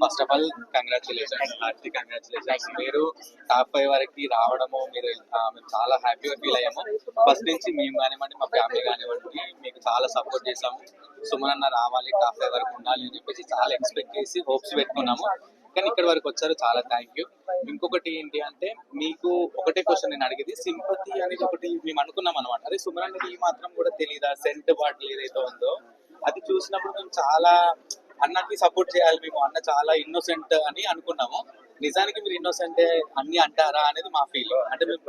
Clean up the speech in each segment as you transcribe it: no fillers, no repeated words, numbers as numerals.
First of all congratulations, hearty congratulations. మీరు top 5 వరకు రావడము మేము చాలా హ్యాపీగా ఫీల్ అయ్యాము. ఫస్ట్ నుంచి మేము కానివ్వండి, మా ఫ్యామిలీ కానివ్వండి, మీకు చాలా సపోర్ట్ చేసాము. సుమన్ అన్న రావాలి, టాప్ 5 వరకు ఉండాలి అని చెప్పేసి చాలా ఎక్స్పెక్ట్ చేసి హోప్స్ పెట్టుకున్నాము. కానీ ఇక్కడ వరకు వచ్చారు, చాలా థ్యాంక్ యూ. ఇంకొకటి ఏంటి అంటే, మీకు ఒకటే క్వశ్చన్ నేను అడిగేది, సింపతి అనేది ఒకటి మేము అనుకున్నాం అనమాట. అదే సుమన్ అన్నది ఈ మాత్రం కూడా తెలీదా, సెంట్ బాటిల్ ఏదైతే ఉందో అది చూసినప్పుడు మేము చాలా అన్నకి సపోర్ట్ చేయాలి, మేము అన్న చాలా ఇన్నోసెంట్ అని అనుకున్నాము. నిజానికి మీరు ఇన్నోసెంట్ అన్ని అంటారా అనేది మా ఫీలింగ్. అంటే మేము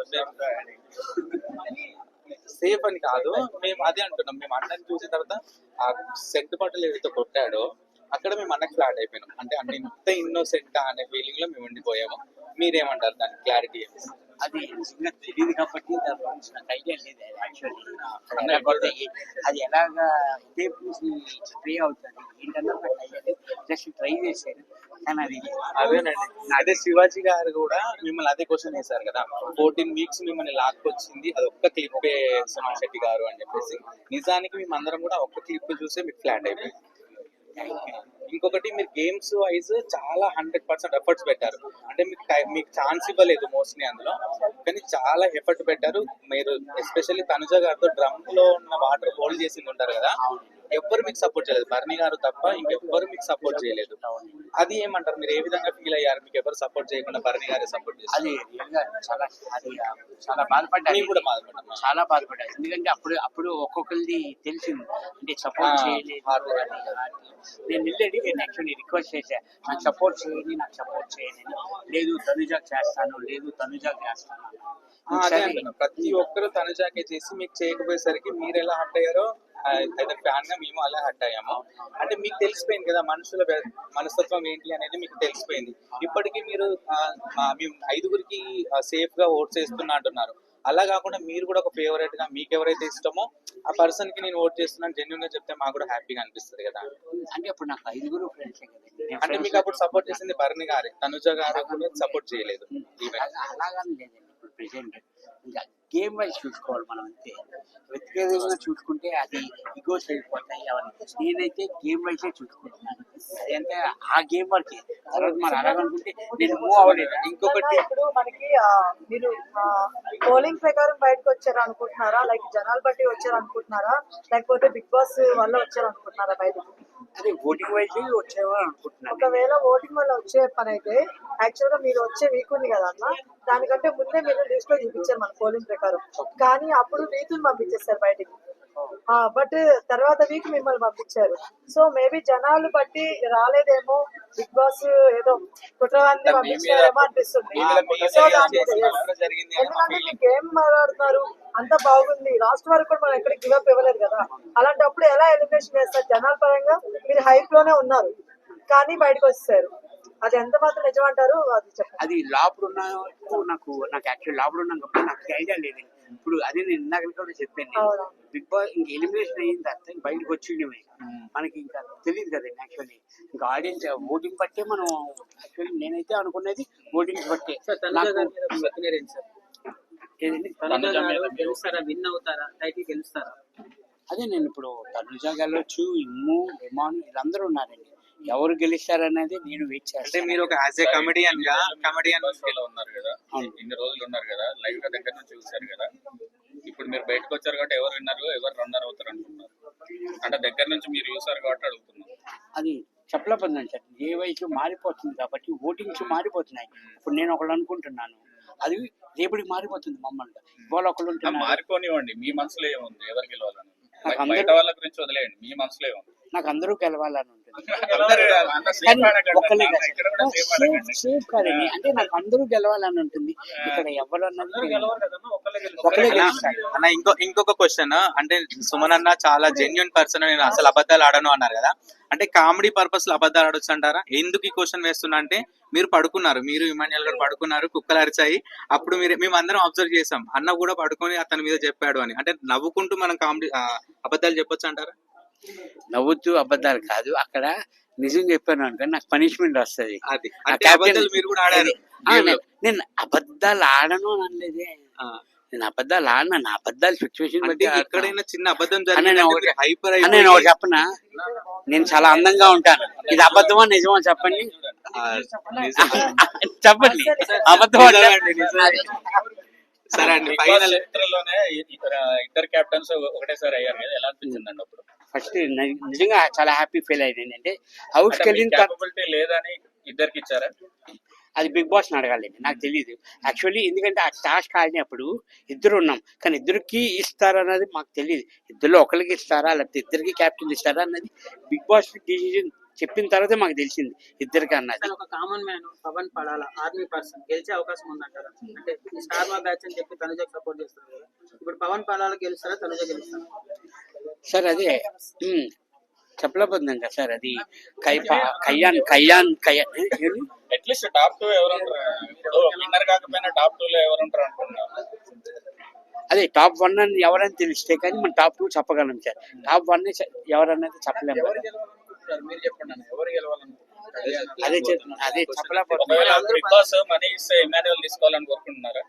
సేఫ్ అని కాదు, మేము అదే అంటున్నాం. మేము అన్నని చూసిన తర్వాత ఆ సెంట్ బాటిల్ ఏదైతే కొట్టాడో అక్కడ మేము అన్నకి ఫ్లాట్ అయిపోయినాం. అంటే అన్న ఇంత ఇన్నోసెంట్ అనే ఫీలింగ్ లో మేము ఉండిపోయాము. మీరేమంటారు దానికి క్లారిటీ? అది నిజంగా తెలియదు కాబట్టి దాని గురించి నాకు ఐడియా లేదు. యాక్చువల్లీ అది ఎలాగా ఇదే స్ప్రే అవుతుంది ఏంటన్నా నాకు ఐడియా లేదు. జస్ట్ ట్రై చేశాను కానీ అది అదేనండి. అదే శివాజీ గారు కూడా మిమ్మల్ని అదే క్వశ్చన్ వేశారు కదా, 14 weeks మిమ్మల్ని లాక్కొచ్చింది అది ఒక్క క్లిప్పే సుమన్ శెట్టి గారు అని చెప్పేసి. నిజానికి మేమందరం కూడా ఒక్క క్లిప్ చూసే మీకు ఫ్లాట్ అయిపోయింది. ఇంకొకటి, మీరు గేమ్స్ వైజ్ చాలా 100% ఎఫర్ట్స్ పెట్టారు. అంటే మీకు ఛాన్స్ ఇవ్వలేదు మోస్ట్లీ అందులో, కానీ చాలా ఎఫర్ట్ పెట్టారు. మీరు ఎస్పెషల్లీ తనుజ గారితో డ్రమ్ లో ఉన్న వాటర్ హోల్డ్ చేసి ఉంటారు కదా, ఎవ్వరు మీకు సపోర్ట్ చేయలేదు, బర్నీ గారు తప్ప ఇంకెవ్వరు మీకు సపోర్ట్ చేయలేదు. అది ఏమంటారు, మీరు ఏ విధంగా ఫీల్ అయ్యారు? మీకు ఎవరు సపోర్ట్ చేయకుండా బర్నీ గారే సపోర్ట్ చేశారు. అది చాలా చాలా బాధపడ్డాను. కూడా బాధపడ్డాను, చాలా బాధపడ్డాను. ఎందుకంటే అప్పుడు ఒక్కొక్కరిది తెలిసింది అంటే సపోర్ట్ చేయలేదు. నేను వెళ్ళి నేను యాక్చువల్లీ రిక్వెస్ట్ చేశాను, నాకు సపోర్ట్ చేయండి, నాకు సపోర్ట్ చేయండి. లేదు తనుజాకి చేస్తాను, లేదు తనుజాకి చేస్తాను. ప్రతి ఒక్కరు తనుజాకే చేసి మీకు చేయకపోయేసరికి మీరు ఎలా హర్ట్ అయ్యారో అయితే ఫ్యాన్ గా మేము అలా హర్ట్ అయ్యాము. అంటే మీకు తెలిసిపోయింది కదా మనుషుల మనస్తత్వం ఏంటి అనేది మీకు తెలిసిపోయింది. ఇప్పటికీ మీరు మేము 5గురికి సేఫ్ గా ఓట్స్ వేస్తున్నా అంటున్నారు. అలా కాకుండా మీరు కూడా ఒక ఫేవరెట్ గా మీకు ఎవరైతే ఇష్టమో ఆ పర్సన్ కి నేను ఓట్ చేస్తున్నాను జెన్యూన్ గా చెప్తే మాకు కూడా హ్యాపీగా అనిపిస్తుంది కదా. అంటే అప్పుడు నాకు 5 ఫ్రెండ్సే కదండి. అంటే మీకు అప్పుడు సపోర్ట్ చేసింది బర్నీ గారే, తనుజ గారు కూడా సపోర్ట్ చేయలేదు. అలాగానే లేదండి. ఇప్పుడు ప్రెసెంట్ ఇంకా గేమ్ వైజ్ చూసుకోవాలి మనం. అంతే వ్యక్తిగతంగా చూసుకుంటే అది ఈగోస్ వెళ్ళిపోతాయి అవన్నీ. నేనైతే గేమ్ వైజే చూసుకుంటున్నాను. అదంటే ఆ గేమ్ వరకే. తర్వాత మనం అలాగనుకుంటే నేను మూవ్ అవ్వలేదు. ఇంకొకటి, ఇప్పుడు మనకి మీరు పోలింగ్ ప్రకారం బయటకు వచ్చారు అనుకుంటున్నారా, లైక్ జనాలు బట్టి వచ్చారు అనుకుంటున్నారా, లేకపోతే బిగ్ బాస్ వల్ల వచ్చారు అనుకుంటున్నారా బయటకు? అదే ఓటింగ్ వైజ్ వచ్చేవా అనుకుంటున్నాను. ఒకవేళ ఓటింగ్ వల్ల వచ్చే పని అయితే యాక్చువల్ గా మీరు వచ్చే వీక్ ఉంది కదా అన్న, దానికంటే ముందే మీరు లిస్ట్ లో చూపించారు మన పోలింగ్ ప్రకారం. కానీ అప్పుడు వీకులు పంపించేస్తారు బయటికి, బట్ తర్వాత వీక్ మిమ్మల్ని పంపించారు. సో మేబీ జనాలు బట్టి రాలేదేమో, బిగ్ బాస్ ఏదో కుట్రవాన్ని పంపించారేమో అనిపిస్తుంది. సో ఎందుకంటే మీరు గేమ్ మాట్లాడుతున్నారు, అంత బాగుంది, లాస్ట్ వరకు కూడా మనం ఎక్కడ గివ్ అప్ ఇవ్వలేదు కదా. అలాంటప్పుడు ఎలా ఎలిమినేషన్ చేస్తారు? జనాల పరంగా మీరు హైప్ లోనే ఉన్నారు కానీ బయటకు వచ్చేసారు. అది ఎంత మాత్రం నిజమంటారు అది చెప్పండి. అది లోపల ఉన్న నాకు యాక్చువల్ లోపల ఉన్నాక నాకు ఐడియా లేదు. ఇప్పుడు అదే నేను ఇందాక కూడా చెప్పాను, బిగ్ బాస్ ఇంక ఎలిమినేషన్ అయిన తర్వాత బయటకు వచ్చిండే మనకి ఇంకా తెలియదు కదండి. యాక్చువల్లీ ఇంకా ఆడియన్స్ ఓటింగ్ బట్టే మనం యాక్చువల్లీ నేనైతే అనుకునేది ఓటింగ్ బట్టే. విన్ అవుతారా, టైటిల్ గెలుస్తారా? అదే నేను ఇప్పుడు తనుజ గెలవచ్చు, ఇమ్ము, రెమాన్ వీళ్ళందరూ ఉన్నారండి. ఎవరు గెలుస్తారనేది నేను వెయిట్ చేస్తాను. అంటే మీరు ఒక యాజ్ ఏ కమెడియన్ ఉన్నారు కదా, ఇన్ని రోజులు ఉన్నారు కదా, లైవ్ గా దగ్గర నుంచి చూసారు కదా, ఇప్పుడు మీరు బయటకు వచ్చారు కాబట్టి ఎవరు విన్నారు ఎవరు రన్నర్ అవుతారు అనుకున్నారు? అంటే దగ్గర నుంచి మీరు చూసారు కాబట్టి అడుగుతున్నారు. అది చెప్పలేకపోతున్నాను సార్. ఏ వయసు మారిపోతుంది కాబట్టి ఓటింగ్స్ మారిపోతున్నాయి. ఇప్పుడు నేను ఒకళ్ళు అనుకుంటున్నాను, అది రేపటికి మారిపోతుంది. మమ్మల్ని ఇవాళ ఒకళ్ళు మారిపోనివ్వండి, మీ మనసులో ఏముంది ఎవరు గెలవాలని? బయట వాళ్ళ గురించి వదిలేయండి, మీ మనసులో ఏముంది? నాకు అందరూ గెలవాలని ఉంటుంది. సేఫ్ కాదండి, అంటే నాకు అందరూ గెలవాలని ఉంటుంది. ఇక్కడ ఎవరు అన్న ఇంకొక క్వశ్చన్, అంటే సుమన్ అన్న చాలా జెన్యున్ పర్సన్, నేను అసలు అబద్ధాలు ఆడను అన్నారు కదా, అంటే కామెడీ పర్పస్ లో అబద్ధాలు ఆడొచ్చు అంటారా? ఎందుకు ఈ క్వశ్చన్ వేస్తున్నా అంటే, మీరు పడుకున్నారు, మీరు ఇమాన్యుయల్ గారు పడుకున్నారు, కుక్కలు అరిచాయి, అప్పుడు మేము అందరం అబ్జర్వ్ చేసాం, అన్న కూడా పడుకొని అతని మీద చెప్పాడు అని. అంటే నవ్వుకుంటూ మనం కామెడీ అబద్ధాలు చెప్పొచ్చు అంటారా? నవ్వుతూ అబద్ధాలు కాదు, అక్కడ నిజం చెప్పాను అనుకో నాకు పనిష్మెంట్ వస్తుంది. మీరు కూడా ఆడారు. నేను అబద్ధాలు ఆడను అనలేదే. నేను అబద్ధాలు ఆడినా, నా అబద్ధాలు సిచ్యువేషన్ అంటే బట్టి ఎక్కడైనా చిన్న అబద్ధం అన్న, నేను జరిగిందంటే ఒకటి- మీరు హైపర్ నేను ఒకటి చెప్పనా, నేను చాలా అందంగా ఉంటాను. ఇది అబద్ధమా నిజమా చెప్పండి, చెప్పండి. అబద్ధమా సరే అండి, బిగ్ బాస్ ఫైనల్ చరిత్రలోనే ఇద్దరు కెప్టెన్స్ ఒకటేసారి అయ్యారు కదా, ఎలా అనిపించిందండి అప్పుడు? ఫస్ట్ నిజంగా చాలా హ్యాపీ ఫీల్ అయింది. అంటే హౌస్కి వెళ్ళిన తర్వాత క్యాపబిలిటీ లేదని ఇద్దరికి ఇచ్చారా? అది బిగ్ బాస్ అడగాలండి, నాకు తెలియదు యాక్చువల్లీ. ఎందుకంటే ఆ టాస్క్ ఆడినప్పుడు ఇద్దరు ఉన్నాం, కానీ ఇద్దరికి ఇస్తారన్నది మాకు తెలియదు. ఇద్దరు ఒకరికి ఇస్తారా లేకపోతే ఇద్దరికి క్యాప్టెన్ ఇస్తారా అన్నది బిగ్ బాస్ డిసిజన్ చెప్పిన తర్వాతే మాకు తెలిసింది ఇద్దరికి అన్నది. అసలు ఒక common man Pavan Padala army person గెలిచే అవకాశం ఉందంటారా? అంటే ఈ స్టార్ మా బ్యాచ్ అని చెప్పి తనుజకు సపోర్ట్ చేస్తారు కదా, ఇప్పుడు పవన్ పడాల గెలుస్తారా తనుజ గెలుస్తారా? సార్ అదే చెప్పలేకపోతున్నాం కదా సార్, అది కళ్యాణ్ అట్లీస్ట్ టాప్ 2 ఎవరు ఉంటారు? ఇప్పుడు విన్నర్ కాకపోయినా టాప్ 2 లో ఎవరు ఉంటారు అనుకుంటున్నారు? అదే టాప్ 1 అని ఎవరని తెలిస్తే కానీ మనం టాప్ 2 చెప్పగలం సార్. టాప్ 1 ఎవరన్నది చెప్పలేము. ఎవరు గెలవాలనుకుంటున్నారు మీరు చెప్పండి అన్న, ఎవరు గెలవాలనుకుంటున్నారు? అదే చెప్పలేకపోతున్నాం. ఒకవేళ బిగ్ బాస్ మనీ ఇస్తే ఇమాన్యువల్ తీసుకోవాలని కోరుకుంటున్నారా?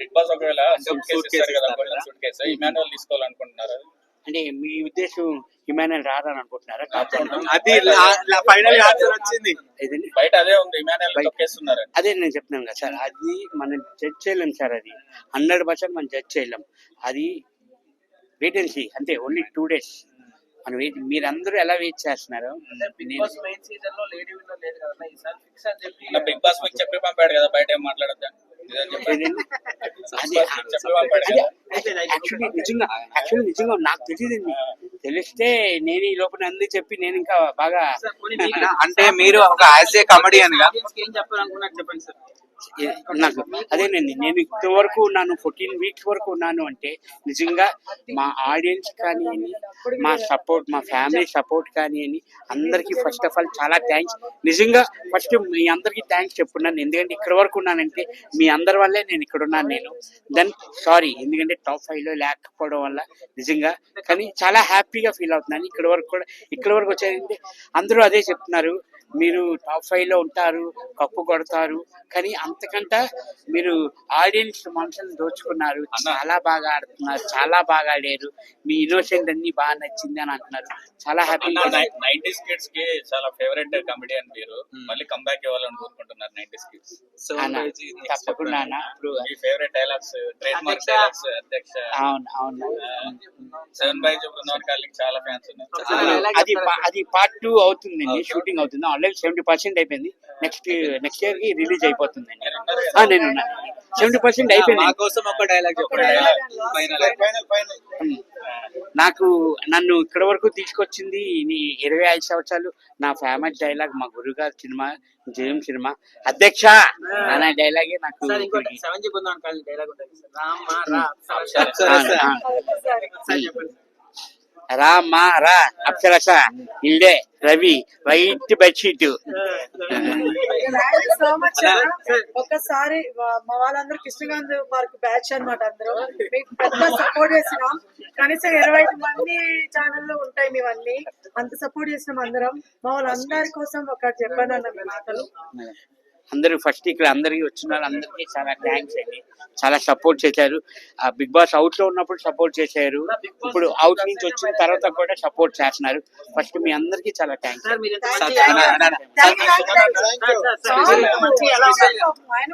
బిగ్ బాస్ ఒకవేళ సూట్ కేసు ఇస్తారు కదా, సూట్ కేసు ఇమాన్యువల్ తీసుకోవాలనుకుంటున్నారా? అంటే మీ ఉద్దేశం ఇమాన్యుయల్ రారని అనుకుంటున్నారా టాప్ 1? అది ఫైనల్ ఆన్సర్ వచ్చింది. ఏదండి? బయట అదే ఉంది, ఇమాన్యువల్ తొక్కేస్తున్నారు. అదే నేను చెప్తున్నాను కదా సార్, అది మనం జడ్జ్ చేయలేం సార్. అది 100% మనం జడ్జ్ చేయలేం. అది వెయిట్ అండ్ సీ అంతే, ఓన్లీ 2 days మనం వెయిట్. మీరందరూ ఎలా వెయిట్ చేస్తున్నారు? బిగ్ బాస్ మెయిన్ సీజన్ లో లేడీ విన్నర్ లేదు కదా, ఈసారి ఫిక్స్ అని చెప్పి బిగ్ బాస్ మీకు చెప్పి పంపాడు కదా, బయట ఏం మాట్లాడద్దా? ఏదండి? అది చెప్పి పంపాడు కదా. యాక్చువల్లీ నిజంగా నాకు తెలియదండి. తెలిస్తే నేను ఈ లోపల అందరూ చెప్పి నేను ఇంకా బాగా సార్ పోనీ మీకు అంటే మీరు ఒక యాజ్ ఏ కమెడియన్ గా audience కి ఏం చెప్పాలనుకున్నారు చెప్పండి సార్. నాకు అదేనండి, నేను ఇంతవరకు ఉన్నాను 14 weeks వరకు ఉన్నాను అంటే నిజంగా మా ఆడియన్స్ కానివ్వండి, మా ఫ్యామిలీ సపోర్ట్ కానివ్వండి, అందరికీ ఫస్ట్ ఆఫ్ ఆల్ చాలా థ్యాంక్స్. నిజంగా ఫస్ట్ మీ అందరికీ థ్యాంక్స్ చెప్పున్నాను, ఎందుకంటే ఇక్కడ వరకు ఉన్నానంటే మీ అందరి వల్లే నేను ఇక్కడ ఉన్నాను. నేను దెన్ సారీ, ఎందుకంటే టాప్ 5 లో లేకపోవడం వల్ల నిజంగా, కానీ చాలా హ్యాపీగా ఫీల్ అవుతున్నాను. ఇక్కడ వరకు వచ్చారంటే అందరూ అదే చెప్తున్నారు, మీరు టాప్ 5 లో ఉంటారు, కప్పు కొడతారు, కానీ అంతకంటే మీరు ఆడియన్స్ మనసుని దోచుకున్నారు. చాలా బాగా ఆడుతున్నారు, చాలా బాగా ఆడారు, మీ ఇన్నోసెంట్ అన్ని బాగా నచ్చింది అని అంటున్నారు. చాలా హ్యాపీ. 90s కిడ్స్ కి చాలా ఫేవరెట్ కమెడియన్ మీరు, మళ్ళీ కంబ్యాక్ ఇవ్వాలని కోరుకుంటున్నారు 90s కిడ్స్. తప్పకుండా అన్న. ఇప్పుడు మీ favourite dialogues, trademark dialogues. అధ్యక్ష, అవును 7 బై బృందావన్ కాలనీకి చాలా ఫ్యాన్స్ ఉన్నారు. అది పార్ట్ 2 అవుతుందండి, షూటింగ్ అవుతుంది. ఆల్రెడీ 70% అయిపోయింది. నెక్స్ట్ ఇయర్ కి రిలీజ్ అయిపోతుందండి. నేను 70% అయిపోయింది. మా కోసం ఒక డైలాగ్ చెప్పండి. నన్ను ఇక్కడ వరకు తీసుకొచ్చింది 25 సంవత్సరాలు. నా ఫేమస్ డైలాగ్ మా గురుగారు సినిమా, జయం సినిమా, అధ్యక్ష అనే డైలాగే నాకు. సార్ ఇంకోటి 7G బృందావన్ కాలనీ డైలాగ్ ఉంటుంది సార్, రామ్మా రా. సార్ చెప్పండి. రామ్మా రా అప్సరస, ఇల్లే Ravi, white bedsheet. So much. ఒక్కసారి మా వాళ్ళందరూ కృష్ణగాంధీ పార్క్ బ్యాచ్ అన్నమాట. అందరూ మీకు పెద్ద సపోర్ట్ చేసినాం. కనీసం 25 మంది ఛానళ్ళు ఉంటాయి మీవన్నీ. అంత సపోర్ట్ చేసినాం అందరం. మా వాళ్ళందరి కోసం ఒకటి చెప్పండి అన్న మీ మాటలు. అందరూ ఫస్ట్ ఇక్కడ అందరికి వచ్చిన వాళ్ళందరికీ చాలా థ్యాంక్స్ అండి. చాలా సపోర్ట్ చేశారు. ఆ బిగ్ బాస్ అవుట్ లో ఉన్నప్పుడు సపోర్ట్ చేశారు, ఇప్పుడు అవుట్ నుంచి వచ్చిన తర్వాత కూడా సపోర్ట్ చేస్తున్నారు. ఫస్ట్ మీ అందరికీ చాలా థ్యాంక్స్. సార్ మీరు ఎంత Thank you. మంచి- Thank you. Sir, sir, sir, sir, sir, చాలా మంచి ఎలా ఉన్నారు? ఆయన